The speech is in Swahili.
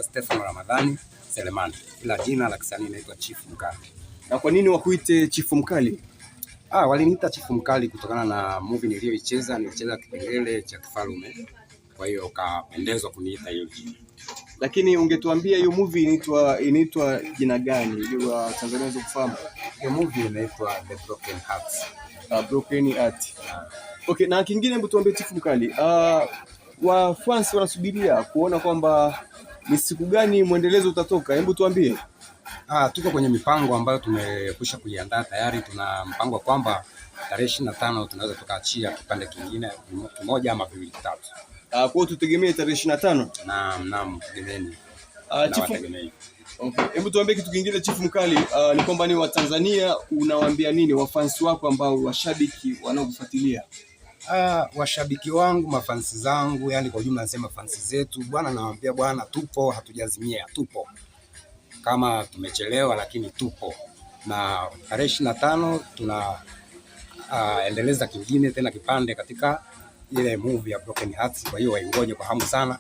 Stefano Ramadhani Selemani, ila jina la kisanii naitwa Chief Mkali. Na kwa nini wakuite Chief Mkali? Waliniita Chief Mkali kutokana na movie niliyoicheza, nilicheza kipengele cha kifalume. Kwa hiyo kapendezwa kuniita hiyo jina. Lakini ungetuambia hiyo movie inaitwa jina gani ili Watanzania waweze kufahamu? Hiyo movie inaitwa The Broken Hearts. Broken Heart. Okay, na kingine hebu tuambie Chief Mkali. Wa fans wanasubiria kuona kwamba ni siku gani mwendelezo utatoka. Hebu tuambie. Tuko kwenye mipango ambayo tumekwisha kuiandaa tayari. Tuna mpango kwamba tarehe 25 tunaweza tukaachia kipande kingine kimoja ama viwili vitatu. Kwa hiyo tutegemee tarehe 25? Naam, tegemeeni. Okay. Hebu tuambie kitu kingine Chief Mkali, ni kwamba ni Watanzania unawaambia nini wafansi wako ambao washabiki wanaokufuatilia? Washabiki wangu, mafansi zangu, yani kwa ujumla nasema fansi zetu, bwana nawaambia bwana tupo, hatujazimia, tupo. Kama tumechelewa lakini tupo. Na tarehe 25 tuna endeleza kingine tena kipande katika ile movie ya Broken Hearts, kwa hiyo waingoje kwa hamu sana.